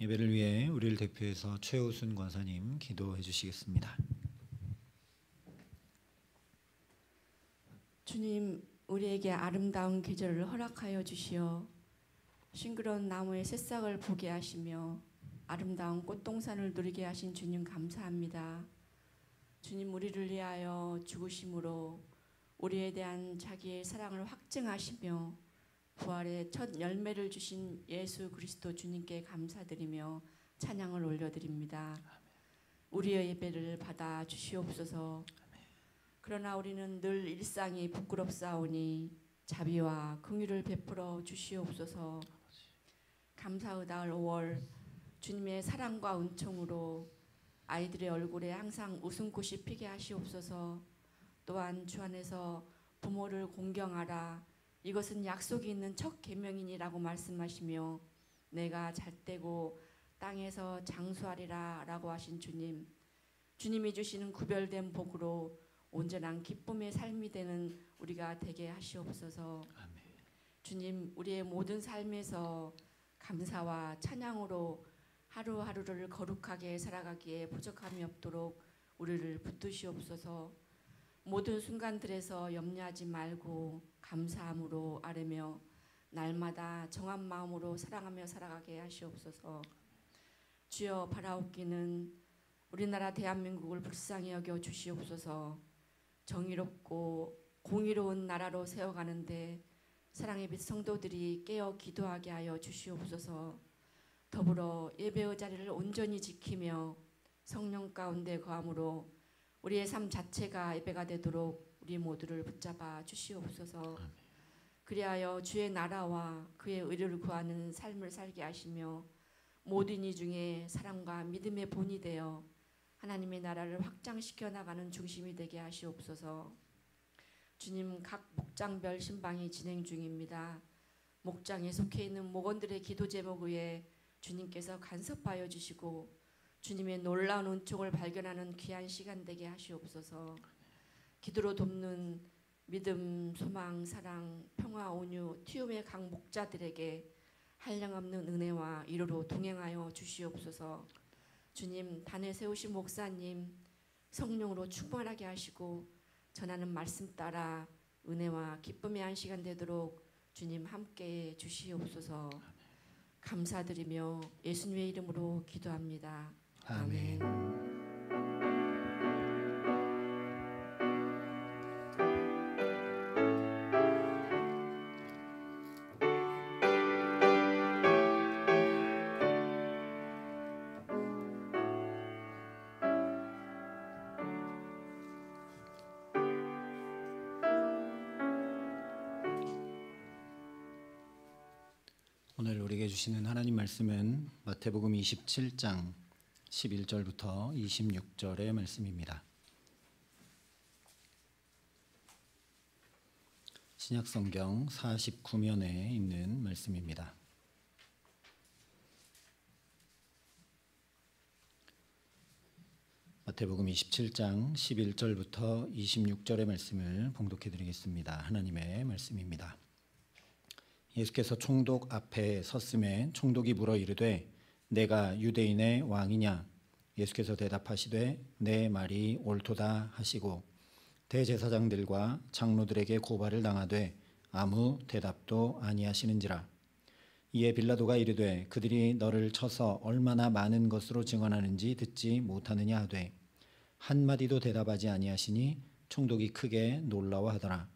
예배를 위해 우리를 대표해서 최우순 권사님 기도해 주시겠습니다. 주님, 우리에게 아름다운 계절을 허락하여 주시어 싱그러운 나무의 새싹을 보게 하시며 아름다운 꽃동산을 누리게 하신 주님 감사합니다. 주님, 우리를 위하여 죽으심으로 우리에 대한 자기의 사랑을 확증하시며 부활의 첫 열매를 주신 예수 그리스도 주님께 감사드리며 찬양을 올려드립니다. 우리의 예배를 받아 주시옵소서. 그러나 우리는 늘 일상이 부끄럽사오니 자비와 긍휼을 베풀어 주시옵소서. 감사의 5월 주님의 사랑과 은총으로 아이들의 얼굴에 항상 웃음꽃이 피게 하시옵소서. 또한 주 안에서 부모를 공경하라. 이것은 약속이 있는 첫 계명이니라고 말씀하시며 내가 잣대고 땅에서 장수하리라 라고 하신 주님, 주님이 주시는 구별된 복으로 온전한 기쁨의 삶이 되는 우리가 되게 하시옵소서. 아멘. 주님, 우리의 모든 삶에서 감사와 찬양으로 하루하루를 거룩하게 살아가기에 부족함이 없도록 우리를 붙드시옵소서. 모든 순간들에서 염려하지 말고 감사함으로 아뢰며 날마다 정한 마음으로 사랑하며 살아가게 하시옵소서. 주여, 바라옵기는 우리나라 대한민국을 불쌍히 여겨 주시옵소서. 정의롭고 공의로운 나라로 세워가는데 사랑의 빛 성도들이 깨어 기도하게 하여 주시옵소서. 더불어 예배의 자리를 온전히 지키며 성령 가운데 거함으로 우리의 삶 자체가 예배가 되도록 우리 모두를 붙잡아 주시옵소서. 그리하여 주의 나라와 그의 의를 구하는 삶을 살게 하시며 모든 이 중에 사랑과 믿음의 본이 되어 하나님의 나라를 확장시켜 나가는 중심이 되게 하시옵소서. 주님, 각 목장별 신방이 진행 중입니다. 목장에 속해 있는 목원들의 기도 제목 위에 주님께서 간섭하여 주시고 주님의 놀라운 은총을 발견하는 귀한 시간 되게 하시옵소서. 기도로 돕는 믿음, 소망, 사랑, 평화, 온유, 튀움의 각 목자들에게 한량없는 은혜와 위로로 동행하여 주시옵소서. 주님, 단에 세우신 목사님 성령으로 충만하게 하시고 전하는 말씀 따라 은혜와 기쁨의 한 시간 되도록 주님 함께해 주시옵소서. 감사드리며 예수님의 이름으로 기도합니다. 아멘. 오늘 우리에게 주시는 하나님 말씀은 마태복음 27장 11절부터 26절의 말씀입니다. 신약성경 49면에 있는 말씀입니다. 마태복음 27장 11절부터 26절의 말씀을 봉독해 드리겠습니다. 하나님의 말씀입니다. 예수께서 총독 앞에 섰음에 총독이 물어 이르되 내가 유대인의 왕이냐? 예수께서 대답하시되 내 말이 옳도다 하시고 대제사장들과 장로들에게 고발을 당하되 아무 대답도 아니하시는지라. 이에 빌라도가 이르되 그들이 너를 쳐서 얼마나 많은 것으로 증언하는지 듣지 못하느냐 하되 한마디도 대답하지 아니하시니 총독이 크게 놀라워하더라.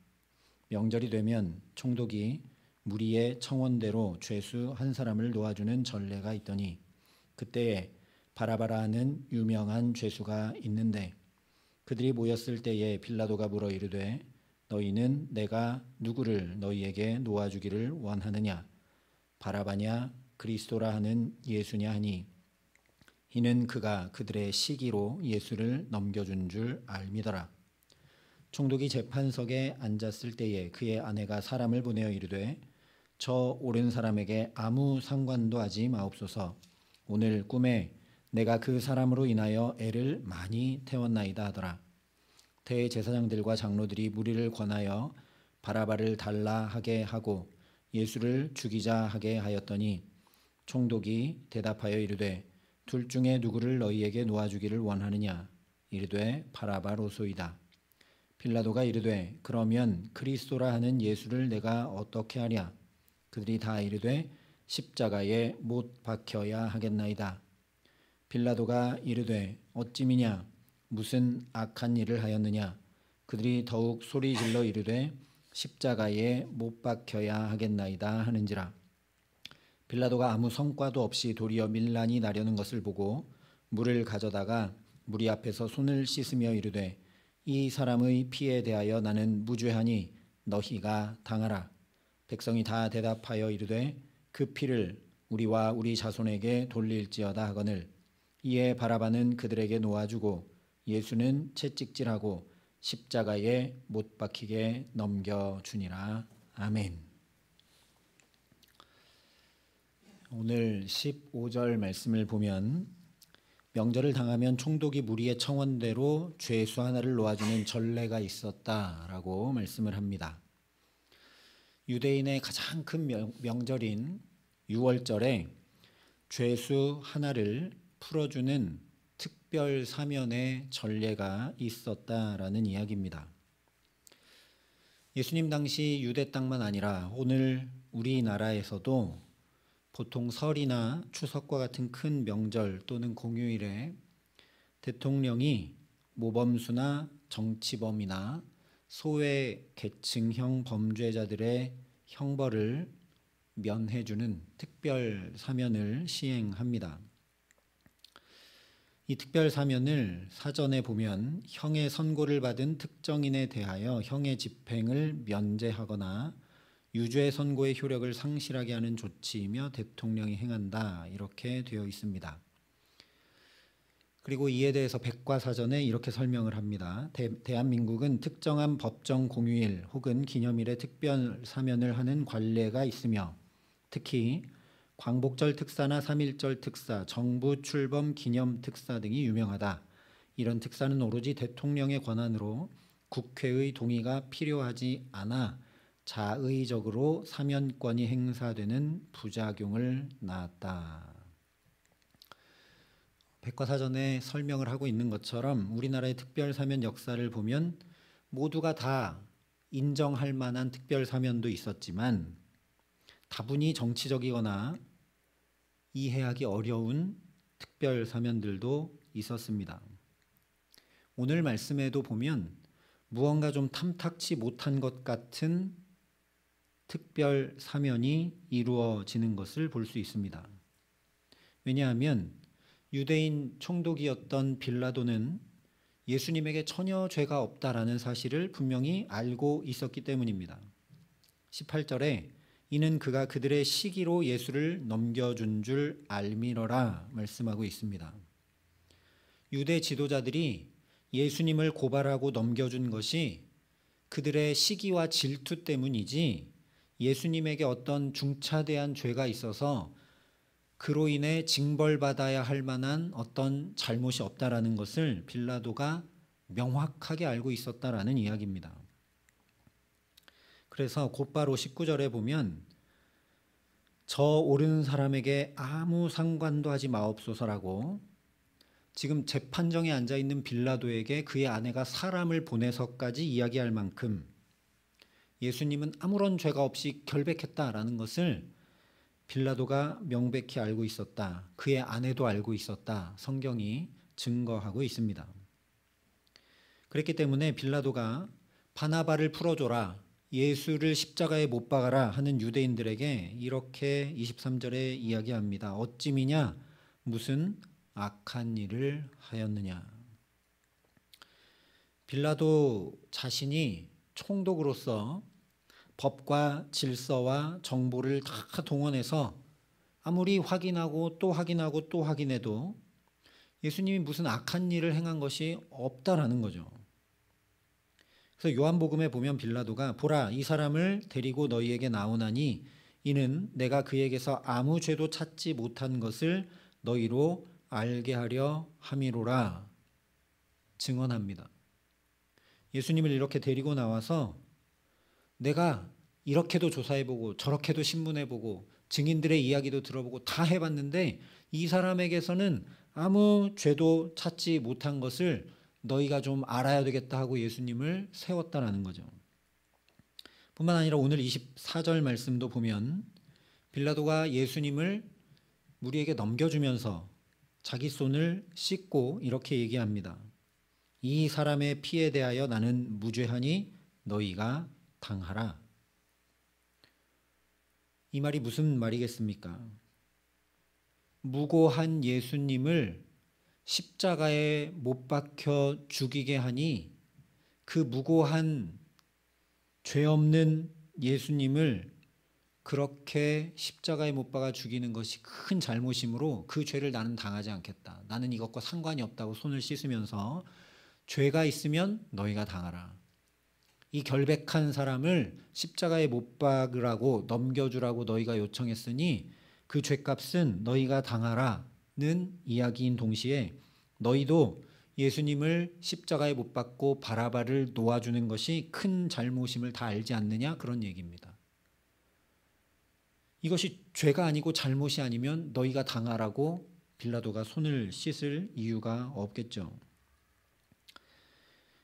명절이 되면 총독이 무리의 청원대로 죄수 한 사람을 놓아주는 전례가 있더니 그때에 바라바라 하는 유명한 죄수가 있는데 그들이 모였을 때에 빌라도가 물어 이르되 너희는 내가 누구를 너희에게 놓아주기를 원하느냐? 바라바냐 그리스도라 하는 예수냐 하니 이는 그가 그들의 시기로 예수를 넘겨준 줄 알미더라. 총독이 재판석에 앉았을 때에 그의 아내가 사람을 보내어 이르되 저 옳은 사람에게 아무 상관도 하지 마옵소서. 오늘 꿈에 내가 그 사람으로 인하여 애를 많이 태웠나이다 하더라. 대제사장들과 장로들이 무리를 권하여 바라바를 달라 하게 하고 예수를 죽이자 하게 하였더니 총독이 대답하여 이르되 둘 중에 누구를 너희에게 놓아주기를 원하느냐? 이르되 바라바로소이다. 빌라도가 이르되 그러면 그리스도라 하는 예수를 내가 어떻게 하랴? 그들이 다 이르되 십자가에 못 박혀야 하겠나이다. 빌라도가 이르되 어찌미냐? 무슨 악한 일을 하였느냐? 그들이 더욱 소리질러 이르되 십자가에 못 박혀야 하겠나이다 하는지라. 빌라도가 아무 성과도 없이 도리어 밀란이 나려는 것을 보고 물을 가져다가 무리 앞에서 손을 씻으며 이르되 이 사람의 피에 대하여 나는 무죄하니 너희가 당하라. 백성이 다 대답하여 이르되 그 피를 우리와 우리 자손에게 돌릴지어다 하거늘. 이에 바라바는 그들에게 놓아주고 예수는 채찍질하고 십자가에 못 박히게 넘겨주니라. 아멘. 오늘 15절 말씀을 보면 명절을 당하면 총독이 무리의 청원대로 죄수 하나를 놓아주는 전례가 있었다라고 말씀을 합니다. 유대인의 가장 큰 명절인 6월절에 죄수 하나를 풀어주는 특별 사면의 전례가 있었다라는 이야기입니다. 예수님 당시 유대 땅만 아니라 오늘 우리나라에서도 보통 설이나 추석과 같은 큰 명절 또는 공휴일에 대통령이 모범수나 정치범이나 소외 계층형 범죄자들의 형벌을 면해주는 특별 사면을 시행합니다. 이 특별 사면을 사전에 보면 형의 선고를 받은 특정인에 대하여 형의 집행을 면제하거나 유죄 선고의 효력을 상실하게 하는 조치이며 대통령이 행한다 이렇게 되어 있습니다. 그리고 이에 대해서 백과사전에 이렇게 설명을 합니다. 대한민국은 특정한 법정 공휴일 혹은 기념일에 특별 사면을 하는 관례가 있으며 특히 광복절 특사나 3.1절 특사, 정부 출범 기념 특사 등이 유명하다. 이런 특사는 오로지 대통령의 권한으로 국회의 동의가 필요하지 않아 자의적으로 사면권이 행사되는 부작용을 낳았다. 백과사전에 설명을 하고 있는 것처럼 우리나라의 특별사면 역사를 보면 모두가 다 인정할 만한 특별사면도 있었지만 다분히 정치적이거나 이해하기 어려운 특별사면들도 있었습니다. 오늘 말씀에도 보면 무언가 좀 탐탁치 못한 것 같은 특별사면이 이루어지는 것을 볼 수 있습니다. 왜냐하면 유대인 총독이었던 빌라도는 예수님에게 전혀 죄가 없다라는 사실을 분명히 알고 있었기 때문입니다. 18절에 이는 그가 그들의 시기로 예수를 넘겨준 줄 알미러라 말씀하고 있습니다. 유대 지도자들이 예수님을 고발하고 넘겨준 것이 그들의 시기와 질투 때문이지 예수님에게 어떤 중차대한 죄가 있어서 그로 인해 징벌받아야 할 만한 어떤 잘못이 없다라는 것을 빌라도가 명확하게 알고 있었다라는 이야기입니다. 그래서 곧바로 19절에 보면 저 오르는 사람에게 아무 상관도 하지 마옵소서라고 지금 재판정에 앉아있는 빌라도에게 그의 아내가 사람을 보내서까지 이야기할 만큼 예수님은 아무런 죄가 없이 결백했다라는 것을 빌라도가 명백히 알고 있었다. 그의 아내도 알고 있었다. 성경이 증거하고 있습니다. 그렇기 때문에 빌라도가 바나바를 풀어줘라. 예수를 십자가에 못 박아라 하는 유대인들에게 이렇게 23절에 이야기합니다. 어찌미냐? 무슨 악한 일을 하였느냐? 빌라도 자신이 총독으로서 법과 질서와 정보를 다 동원해서 아무리 확인하고 또 확인하고 또 확인해도 예수님이 무슨 악한 일을 행한 것이 없다라는 거죠. 그래서 요한복음에 보면 빌라도가 보라 이 사람을 데리고 너희에게 나오나니 이는 내가 그에게서 아무 죄도 찾지 못한 것을 너희로 알게 하려 함이로라 증언합니다. 예수님을 이렇게 데리고 나와서 내가 이렇게도 조사해보고 저렇게도 신문해보고 증인들의 이야기도 들어보고 다 해봤는데 이 사람에게서는 아무 죄도 찾지 못한 것을 너희가 좀 알아야 되겠다 하고 예수님을 세웠다라는 거죠. 뿐만 아니라 오늘 24절 말씀도 보면 빌라도가 예수님을 무리에게 넘겨주면서 자기 손을 씻고 이렇게 얘기합니다. 이 사람의 피에 대하여 나는 무죄하니 너희가 당하라. 이 말이 무슨 말이겠습니까? 무고한 예수님을 십자가에 못 박혀 죽이게 하니 그 무고한 죄 없는 예수님을 그렇게 십자가에 못 박아 죽이는 것이 큰 잘못이므로 그 죄를 나는 당하지 않겠다. 나는 이것과 상관이 없다고 손을 씻으면서 죄가 있으면 너희가 당하라. 이 결백한 사람을 십자가에 못 박으라고 넘겨주라고 너희가 요청했으니 그 죄값은 너희가 당하라는 이야기인 동시에 너희도 예수님을 십자가에 못 박고 바라바를 놓아주는 것이 큰 잘못임을 다 알지 않느냐, 그런 얘기입니다. 이것이 죄가 아니고 잘못이 아니면 너희가 당하라고 빌라도가 손을 씻을 이유가 없겠죠.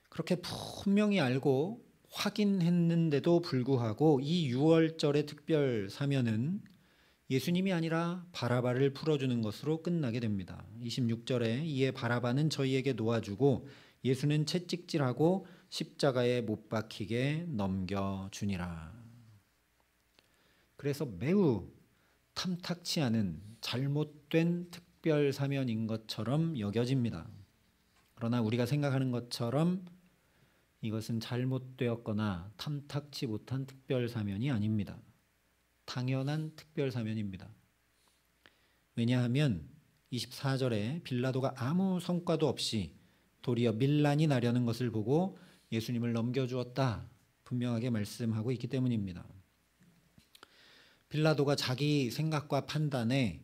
그렇게 분명히 알고 확인했는데도 불구하고 이 6월절의 특별 사면은 예수님이 아니라 바라바를 풀어주는 것으로 끝나게 됩니다. 26절에 이에 바라바는 저희에게 놓아주고 예수는 채찍질하고 십자가에 못 박히게 넘겨주니라. 그래서 매우 탐탁치 않은 잘못된 특별 사면인 것처럼 여겨집니다. 그러나 우리가 생각하는 것처럼 이것은 잘못되었거나 탐탁치 못한 특별 사면이 아닙니다. 당연한 특별 사면입니다. 왜냐하면 24절에 빌라도가 아무 성과도 없이 도리어 밀란이 나려는 것을 보고 예수님을 넘겨주었다 분명하게 말씀하고 있기 때문입니다. 빌라도가 자기 생각과 판단에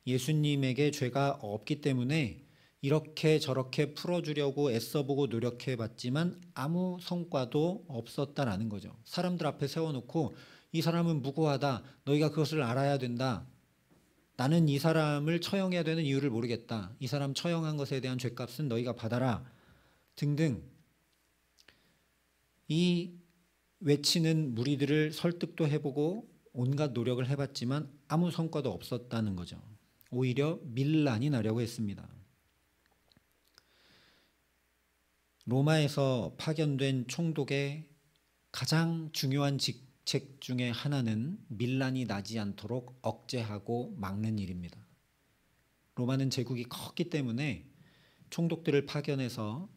예수님에게 죄가 없기 때문에 이렇게 저렇게 풀어주려고 애써보고 노력해봤지만 아무 성과도 없었다라는 거죠. 사람들 앞에 세워놓고 이 사람은 무고하다. 너희가 그것을 알아야 된다. 나는 이 사람을 처형해야 되는 이유를 모르겠다. 이 사람 처형한 것에 대한 죄값은 너희가 받아라. 등등 이 외치는 무리들을 설득도 해보고 온갖 노력을 해봤지만 아무 성과도 없었다는 거죠. 오히려 밀란이 나려고 했습니다. 로마에서 파견된 총독의 가장 중요한 직책 중에 하나는 밀란이 나지 않도록 억제하고 막는 일입니다. 로마는 제국이 컸기 때문에 총독들을 파견해서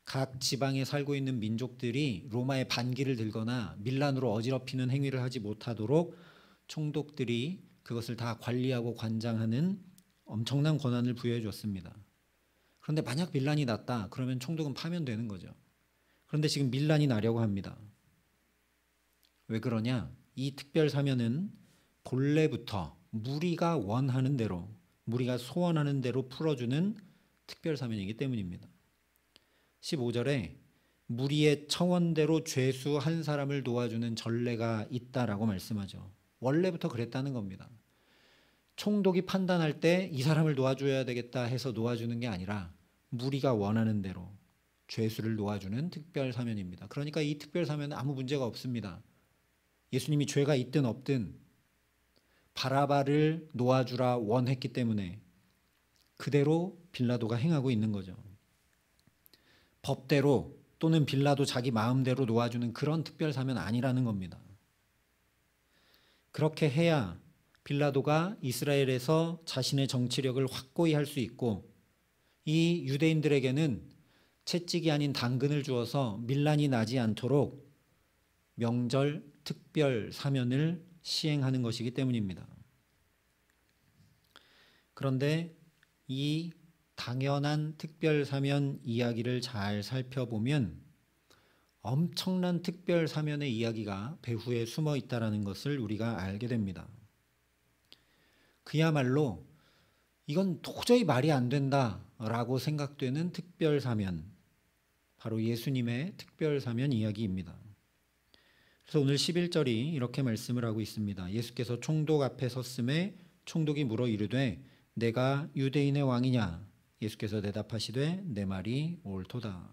각 지방에 살고 있는 민족들이 로마의 반기를 들거나 밀란으로 어지럽히는 행위를 하지 못하도록 총독들이 그것을 다 관리하고 관장하는 엄청난 권한을 부여해 줬습니다. 그런데 만약 밀란이 났다 그러면 총독은 파면되는 거죠. 그런데 지금 밀란이 나려고 합니다. 왜 그러냐? 이 특별 사면은 본래부터 무리가 원하는 대로, 무리가 소원하는 대로 풀어주는 특별 사면이기 때문입니다. 15절에 무리의 청원대로 죄수 한 사람을 도와주는 전례가 있다라고 말씀하죠. 원래부터 그랬다는 겁니다. 총독이 판단할 때 이 사람을 놓아줘야 되겠다 해서 놓아주는 게 아니라 무리가 원하는 대로 죄수를 놓아주는 특별 사면입니다. 그러니까 이 특별 사면은 아무 문제가 없습니다. 예수님이 죄가 있든 없든 바라바를 놓아주라 원했기 때문에 그대로 빌라도가 행하고 있는 거죠. 법대로 또는 빌라도 자기 마음대로 놓아주는 그런 특별 사면 아니라는 겁니다. 그렇게 해야 빌라도가 이스라엘에서 자신의 정치력을 확고히 할 수 있고 이 유대인들에게는 채찍이 아닌 당근을 주어서 밀란이 나지 않도록 명절 특별 사면을 시행하는 것이기 때문입니다. 그런데 이 당연한 특별 사면 이야기를 잘 살펴보면 엄청난 특별 사면의 이야기가 배후에 숨어 있다는 것을 우리가 알게 됩니다. 그야말로 이건 도저히 말이 안 된다라고 생각되는 특별 사면, 바로 예수님의 특별 사면 이야기입니다. 그래서 오늘 11절이 이렇게 말씀을 하고 있습니다. 예수께서 총독 앞에 섰음에 총독이 물어 이르되 내가 유대인의 왕이냐? 예수께서 대답하시되 내 말이 옳도다.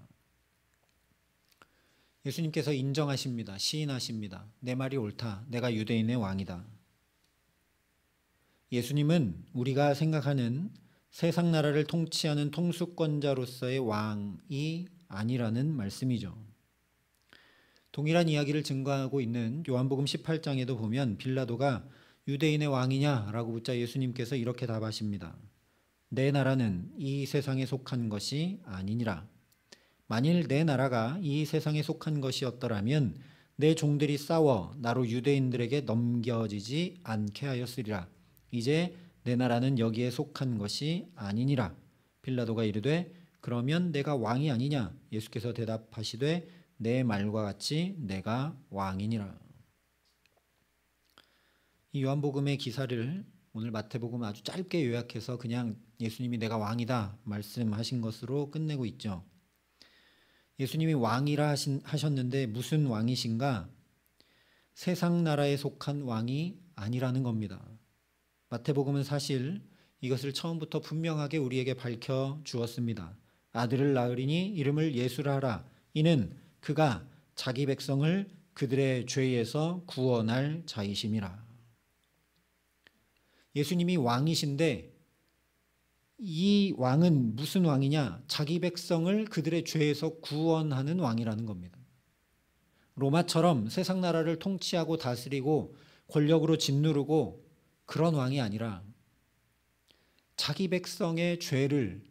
예수님께서 인정하십니다. 시인하십니다. 내 말이 옳다. 내가 유대인의 왕이다. 예수님은 우리가 생각하는 세상 나라를 통치하는 통수권자로서의 왕이 아니라는 말씀이죠. 동일한 이야기를 증거하고 있는 요한복음 18장에도 보면 빌라도가 유대인의 왕이냐라고 묻자 예수님께서 이렇게 답하십니다. 내 나라는 이 세상에 속한 것이 아니니라. 만일 내 나라가 이 세상에 속한 것이었더라면 내 종들이 싸워 나로 유대인들에게 넘겨지지 않게 하였으리라. 이제 내 나라는 여기에 속한 것이 아니니라. 빌라도가 이르되 그러면 내가 왕이 아니냐? 예수께서 대답하시되 내 말과 같이 내가 왕이니라. 이 요한복음의 기사를 오늘 마태복음 아주 짧게 요약해서 그냥 예수님이 내가 왕이다 말씀하신 것으로 끝내고 있죠. 예수님이 왕이라 하셨는데 무슨 왕이신가? 세상 나라에 속한 왕이 아니라는 겁니다. 마태복음은 사실 이것을 처음부터 분명하게 우리에게 밝혀 주었습니다. 아들을 낳으리니 이름을 예수라 하라. 이는 그가 자기 백성을 그들의 죄에서 구원할 자이심이라. 예수님이 왕이신데 이 왕은 무슨 왕이냐? 자기 백성을 그들의 죄에서 구원하는 왕이라는 겁니다. 로마처럼 세상 나라를 통치하고 다스리고 권력으로 짓누르고 그런 왕이 아니라 자기 백성의 죄를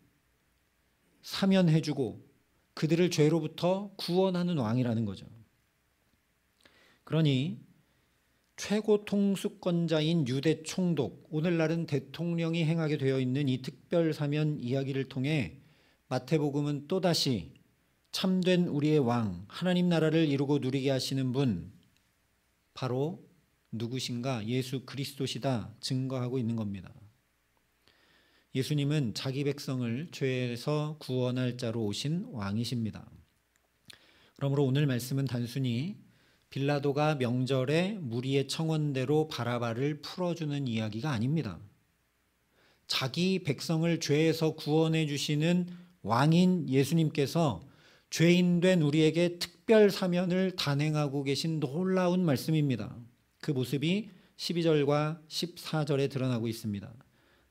사면해주고 그들을 죄로부터 구원하는 왕이라는 거죠. 그러니 최고 통수권자인 유대 총독, 오늘날은 대통령이 행하게 되어 있는 이 특별 사면 이야기를 통해 마태복음은 또다시 참된 우리의 왕, 하나님 나라를 이루고 누리게 하시는 분, 바로 누구신가? 예수 그리스도시다 증거하고 있는 겁니다. 예수님은 자기 백성을 죄에서 구원할 자로 오신 왕이십니다. 그러므로 오늘 말씀은 단순히 빌라도가 명절에 무리의 청원대로 바라바를 풀어주는 이야기가 아닙니다. 자기 백성을 죄에서 구원해 주시는 왕인 예수님께서 죄인된 우리에게 특별 사면을 단행하고 계신 놀라운 말씀입니다. 그 모습이 12절과 14절에 드러나고 있습니다.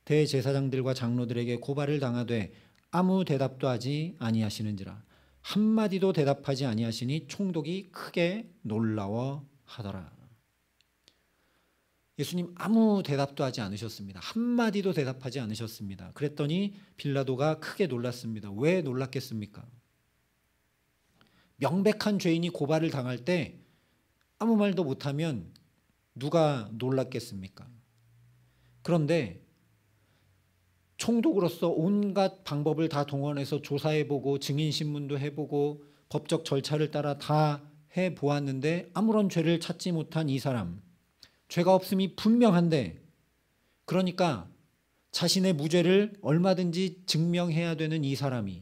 대제사장들과 장로들에게 고발을 당하되 아무 대답도 하지 아니하시는지라. 한마디도 대답하지 아니하시니 총독이 크게 놀라워하더라. 예수님 아무 대답도 하지 않으셨습니다. 한마디도 대답하지 않으셨습니다. 그랬더니 빌라도가 크게 놀랐습니다. 왜 놀랐겠습니까? 명백한 죄인이 고발을 당할 때 아무 말도 못하면 누가 놀랐겠습니까? 그런데 총독으로서 온갖 방법을 다 동원해서 조사해보고 증인신문도 해보고 법적 절차를 따라 다 해보았는데 아무런 죄를 찾지 못한 이 사람, 죄가 없음이 분명한데, 그러니까 자신의 무죄를 얼마든지 증명해야 되는 이 사람이,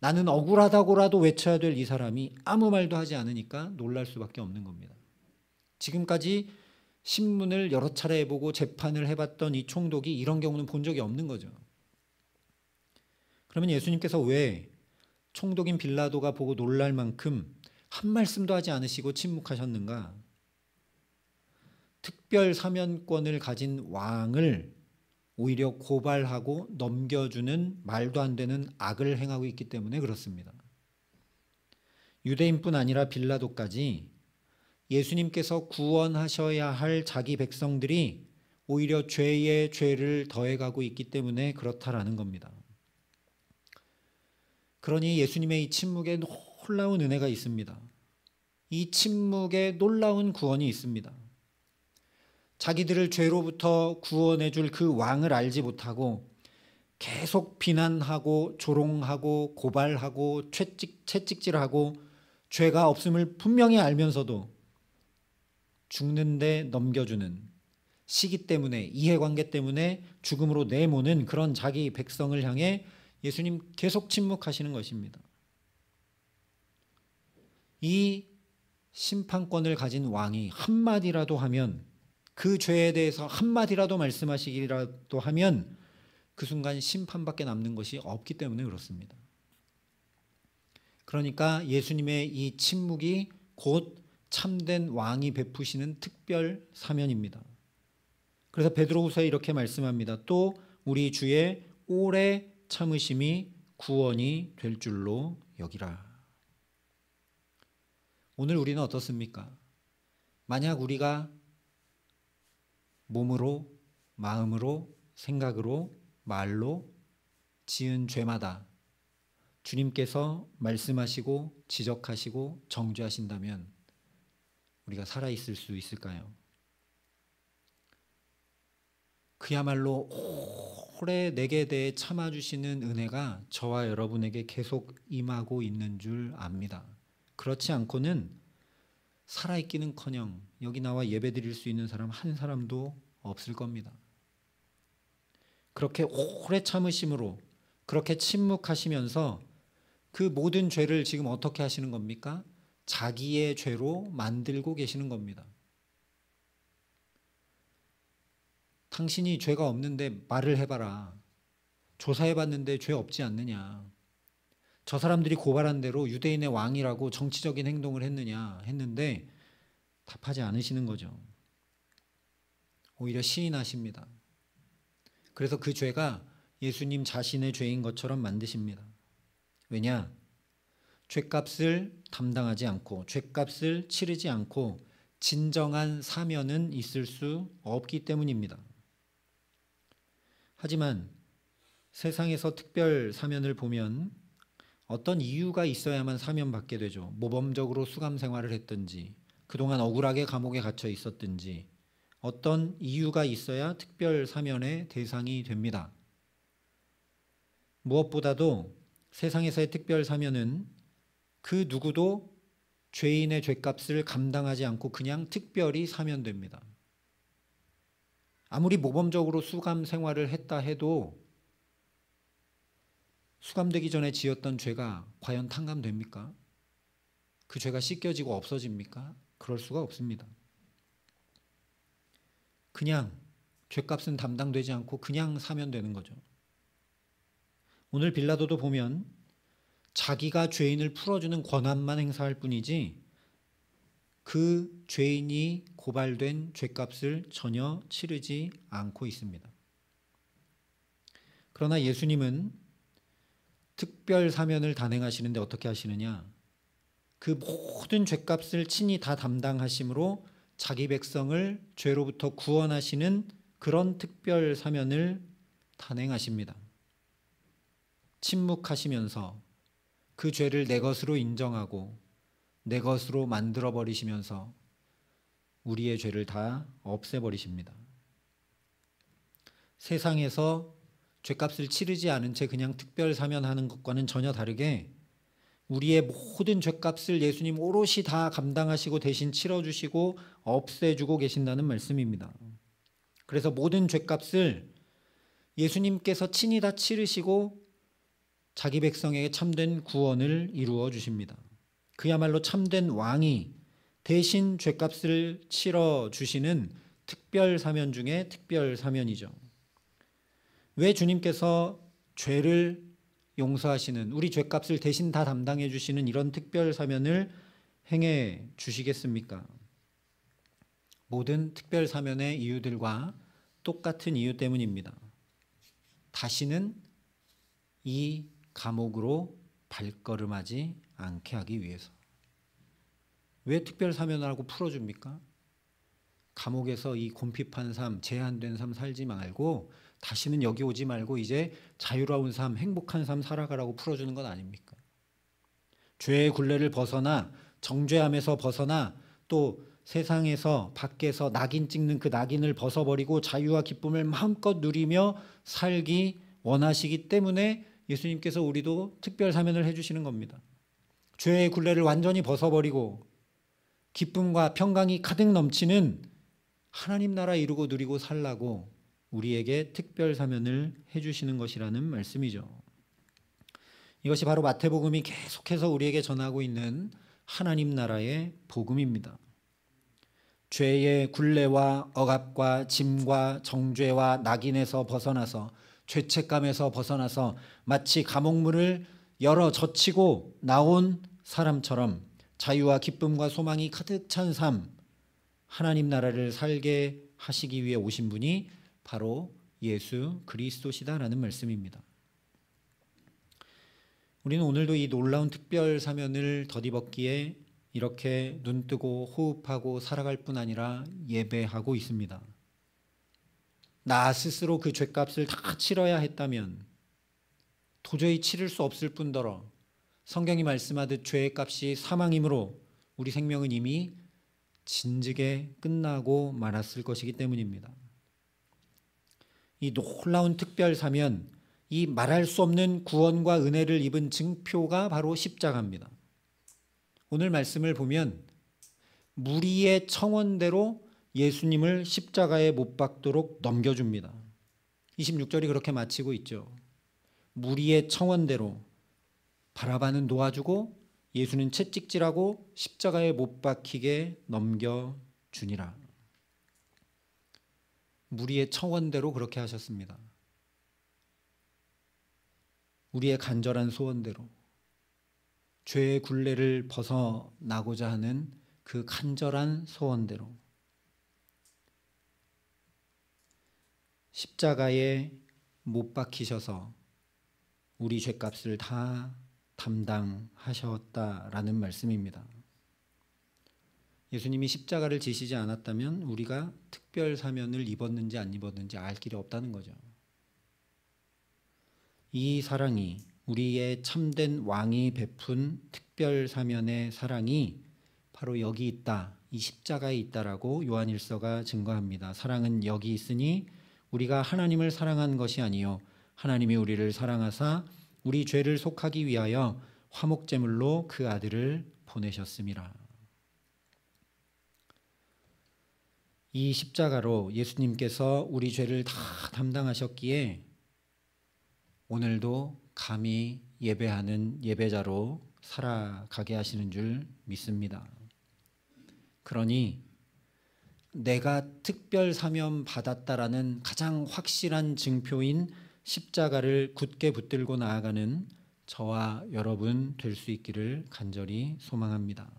나는 억울하다고라도 외쳐야 될 이 사람이 아무 말도 하지 않으니까 놀랄 수밖에 없는 겁니다. 지금까지 신문을 여러 차례 해보고 재판을 해봤던 이 총독이 이런 경우는 본 적이 없는 거죠. 그러면 예수님께서 왜 총독인 빌라도가 보고 놀랄 만큼 한 말씀도 하지 않으시고 침묵하셨는가? 특별 사면권을 가진 왕을 오히려 고발하고 넘겨주는 말도 안 되는 악을 행하고 있기 때문에 그렇습니다. 유대인뿐 아니라 빌라도까지 예수님께서 구원하셔야 할 자기 백성들이 오히려 죄에 죄를 더해가고 있기 때문에 그렇다라는 겁니다. 그러니 예수님의 이 침묵에 놀라운 은혜가 있습니다. 이 침묵에 놀라운 구원이 있습니다. 자기들을 죄로부터 구원해 줄 그 왕을 알지 못하고 계속 비난하고 조롱하고 고발하고 채찍질하고 죄가 없음을 분명히 알면서도 죽는데 넘겨주는, 시기 때문에, 이해관계 때문에 죽음으로 내모는 그런 자기 백성을 향해 예수님 계속 침묵하시는 것입니다. 이 심판권을 가진 왕이 한마디라도 하면, 그 죄에 대해서 한마디라도 말씀하시기라도 하면 그 순간 심판밖에 남는 것이 없기 때문에 그렇습니다. 그러니까 예수님의 이 침묵이 곧 참된 왕이 베푸시는 특별 사면입니다. 그래서 베드로후서에 이렇게 말씀합니다. 또 우리 주의 오래 참으심이 구원이 될 줄로 여기라. 오늘 우리는 어떻습니까? 만약 우리가 몸으로, 마음으로, 생각으로, 말로 지은 죄마다 주님께서 말씀하시고 지적하시고 정죄하신다면 우리가 살아있을 수 있을까요? 그야말로 오래 내게 대해 참아주시는 은혜가 저와 여러분에게 계속 임하고 있는 줄 압니다. 그렇지 않고는 살아있기는커녕 여기 나와 예배드릴 수 있는 사람 한 사람도 없을 겁니다. 그렇게 오래 참으심으로, 그렇게 침묵하시면서 그 모든 죄를 지금 어떻게 하시는 겁니까? 자기의 죄로 만들고 계시는 겁니다. 당신이 죄가 없는데 말을 해봐라. 조사해봤는데 죄 없지 않느냐. 저 사람들이 고발한 대로 유대인의 왕이라고 정치적인 행동을 했느냐 했는데 답하지 않으시는 거죠. 오히려 시인하십니다. 그래서 그 죄가 예수님 자신의 죄인 것처럼 만드십니다. 왜냐? 죄값을 담당하지 않고, 죄값을 치르지 않고 진정한 사면은 있을 수 없기 때문입니다. 하지만 세상에서 특별 사면을 보면 어떤 이유가 있어야만 사면받게 되죠. 모범적으로 수감 생활을 했든지, 그동안 억울하게 감옥에 갇혀 있었든지, 어떤 이유가 있어야 특별 사면의 대상이 됩니다. 무엇보다도 세상에서의 특별 사면은 그 누구도 죄인의 죄값을 감당하지 않고 그냥 특별히 사면됩니다. 아무리 모범적으로 수감 생활을 했다 해도 수감되기 전에 지었던 죄가 과연 탕감됩니까? 그 죄가 씻겨지고 없어집니까? 그럴 수가 없습니다. 그냥 죄값은 담당되지 않고 그냥 사면되는 거죠. 오늘 빌라도도 보면 자기가 죄인을 풀어주는 권한만 행사할 뿐이지 그 죄인이 고발된 죄값을 전혀 치르지 않고 있습니다. 그러나 예수님은 특별 사면을 단행하시는데 어떻게 하시느냐? 그 모든 죄값을 친히 다 담당하심으로 자기 백성을 죄로부터 구원하시는 그런 특별 사면을 단행하십니다. 침묵하시면서 그 죄를 내 것으로 인정하고 내 것으로 만들어 버리시면서 우리의 죄를 다 없애버리십니다. 세상에서 죄값을 치르지 않은 채 그냥 특별 사면하는 것과는 전혀 다르게 우리의 모든 죄값을 예수님 오롯이 다 감당하시고 대신 치러주시고 없애주고 계신다는 말씀입니다. 그래서 모든 죄값을 예수님께서 친히 다 치르시고 자기 백성에게 참된 구원을 이루어 주십니다. 그야말로 참된 왕이 대신 죄값을 치러주시는 특별 사면 중에 특별 사면이죠. 왜 주님께서 죄를 용서하시는, 우리 죄값을 대신 다 담당해 주시는 이런 특별 사면을 행해 주시겠습니까? 모든 특별 사면의 이유들과 똑같은 이유 때문입니다. 다시는 이 감옥으로 발걸음하지 않게 하기 위해서. 왜 특별 사면을 하고 풀어줍니까? 감옥에서 이 곰핍한 삶, 제한된 삶 살지 말고 다시는 여기 오지 말고 이제 자유로운 삶, 행복한 삶 살아가라고 풀어주는 건 아닙니까? 죄의 굴레를 벗어나 정죄함에서 벗어나 또 세상에서 밖에서 낙인 찍는 그 낙인을 벗어버리고 자유와 기쁨을 마음껏 누리며 살기 원하시기 때문에 예수님께서 우리도 특별 사면을 해주시는 겁니다. 죄의 굴레를 완전히 벗어버리고 기쁨과 평강이 가득 넘치는 하나님 나라 이루고 누리고 살라고 우리에게 특별 사면을 해주시는 것이라는 말씀이죠. 이것이 바로 마태복음이 계속해서 우리에게 전하고 있는 하나님 나라의 복음입니다. 죄의 굴레와 억압과 짐과 정죄와 낙인에서 벗어나서 죄책감에서 벗어나서 마치 감옥문을 열어 젖히고 나온 사람처럼 자유와 기쁨과 소망이 가득 찬 삶, 하나님 나라를 살게 하시기 위해 오신 분이 바로 예수 그리스도시다라는 말씀입니다. 우리는 오늘도 이 놀라운 특별 사면을 덧입었기에 이렇게 눈뜨고 호흡하고 살아갈 뿐 아니라 예배하고 있습니다. 나 스스로 그 죄값을 다 치러야 했다면 도저히 치를 수 없을 뿐더러 성경이 말씀하듯 죄의 값이 사망이므로 우리 생명은 이미 진즉에 끝나고 말았을 것이기 때문입니다. 이 놀라운 특별 사면, 이 말할 수 없는 구원과 은혜를 입은 증표가 바로 십자가입니다. 오늘 말씀을 보면 무리의 청원대로 예수님을 십자가에 못 박도록 넘겨줍니다. 26절이 그렇게 마치고 있죠. 무리의 청원대로 바라바는 놓아주고 예수는 채찍질하고 십자가에 못 박히게 넘겨주니라. 무리의 청원대로 그렇게 하셨습니다. 우리의 간절한 소원대로 죄의 굴레를 벗어나고자 하는 그 간절한 소원대로 십자가에 못 박히셔서 우리 죄값을 다 담당하셨다라는 말씀입니다. 예수님이 십자가를 지시지 않았다면 우리가 특별 사면을 입었는지 안 입었는지 알 길이 없다는 거죠. 이 사랑이, 우리의 참된 왕이 베푼 특별 사면의 사랑이 바로 여기 있다, 이 십자가에 있다라고 요한일서가 증거합니다. 사랑은 여기 있으니 우리가 하나님을 사랑한 것이 아니요 하나님이 우리를 사랑하사 우리 죄를 속하기 위하여 화목제물로 그 아들을 보내셨음이라. 이 십자가로 예수님께서 우리 죄를 다 담당하셨기에 오늘도 감히 예배하는 예배자로 살아가게 하시는 줄 믿습니다. 그러니 내가 특별 사면 받았다라는 가장 확실한 증표인 십자가를 굳게 붙들고 나아가는 저와 여러분 될 수 있기를 간절히 소망합니다.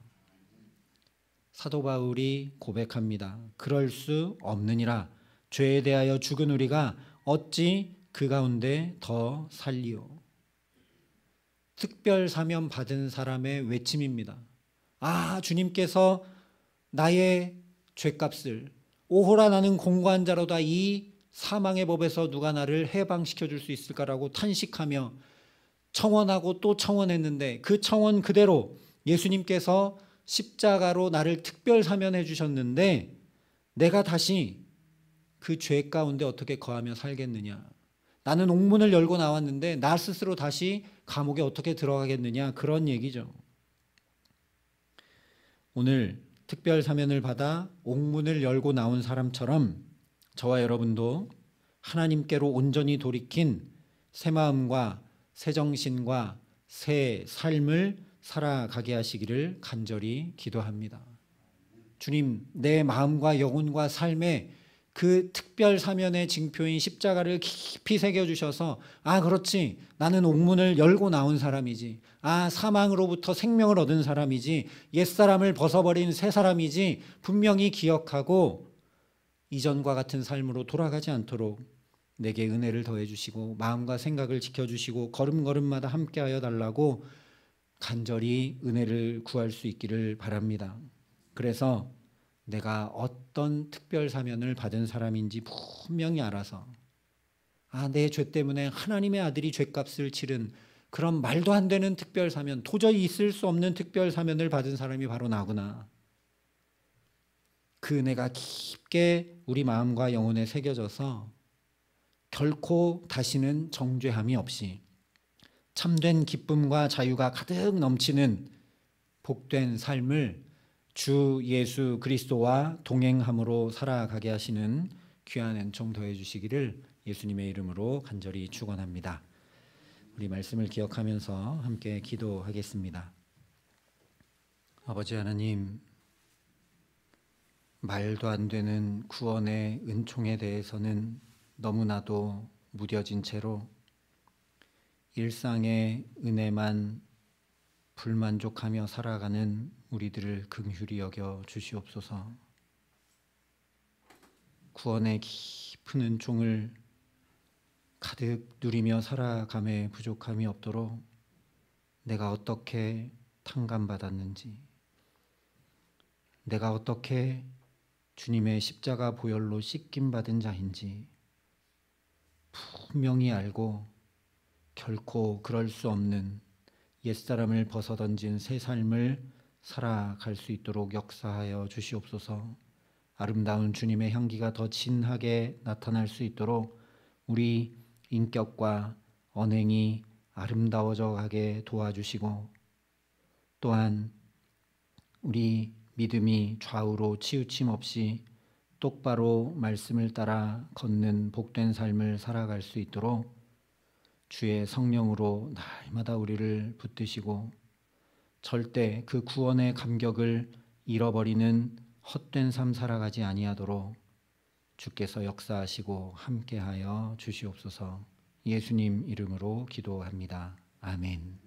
사도 바울이 고백합니다. 그럴 수 없느니라. 죄에 대하여 죽은 우리가 어찌 그 가운데 더 살리오. 특별 사면 받은 사람의 외침입니다. 아, 주님께서 나의 죄값을, 오호라 나는 공고한 자로다, 이 사망의 법에서 누가 나를 해방시켜 줄 수 있을까라고 탄식하며 청원하고 또 청원했는데 그 청원 그대로 예수님께서 십자가로 나를 특별 사면해 주셨는데 내가 다시 그 죄 가운데 어떻게 거하며 살겠느냐. 나는 옥문을 열고 나왔는데 나 스스로 다시 감옥에 어떻게 들어가겠느냐, 그런 얘기죠. 오늘 특별 사면을 받아 옥문을 열고 나온 사람처럼 저와 여러분도 하나님께로 온전히 돌이킨 새 마음과 새 정신과 새 삶을 살아가게 하시기를 간절히 기도합니다. 주님, 내 마음과 영혼과 삶에 그 특별 사면의 징표인 십자가를 깊이 새겨주셔서 아, 그렇지, 나는 옥문을 열고 나온 사람이지, 아, 사망으로부터 생명을 얻은 사람이지, 옛사람을 벗어버린 새 사람이지, 분명히 기억하고 이전과 같은 삶으로 돌아가지 않도록 내게 은혜를 더해 주시고 마음과 생각을 지켜주시고 걸음걸음마다 함께하여 달라고 간절히 은혜를 구할 수 있기를 바랍니다. 그래서 내가 어떤 특별 사면을 받은 사람인지 분명히 알아서 아, 내 죄 때문에 하나님의 아들이 죄값을 치른 그런 말도 안 되는 특별 사면, 도저히 있을 수 없는 특별 사면을 받은 사람이 바로 나구나. 그 은혜가 깊게 우리 마음과 영혼에 새겨져서 결코 다시는 정죄함이 없이 참된 기쁨과 자유가 가득 넘치는 복된 삶을 주 예수 그리스도와 동행함으로 살아가게 하시는 귀한 은총 더해 주시기를 예수님의 이름으로 간절히 축원합니다. 우리 말씀을 기억하면서 함께 기도하겠습니다. 아버지 하나님, 말도 안 되는 구원의 은총에 대해서는 너무나도 무뎌진 채로 일상의 은혜만 불만족하며 살아가는 우리들을 긍휼히 여겨 주시옵소서. 구원의 깊은 은총을 가득 누리며 살아감에 부족함이 없도록 내가 어떻게 탕감받았는지, 내가 어떻게 주님의 십자가 보혈로 씻김받은 자인지 분명히 알고 결코 그럴 수 없는 옛사람을 벗어던진 새 삶을 살아갈 수 있도록 역사하여 주시옵소서. 아름다운 주님의 향기가 더 진하게 나타날 수 있도록 우리 인격과 언행이 아름다워져 가게 도와주시고, 또한 우리 믿음이 좌우로 치우침 없이 똑바로 말씀을 따라 걷는 복된 삶을 살아갈 수 있도록 주의 성령으로 날마다 우리를 붙드시고 절대 그 구원의 감격을 잃어버리는 헛된 삶 살아가지 아니하도록 주께서 역사하시고 함께하여 주시옵소서. 예수님 이름으로 기도합니다. 아멘.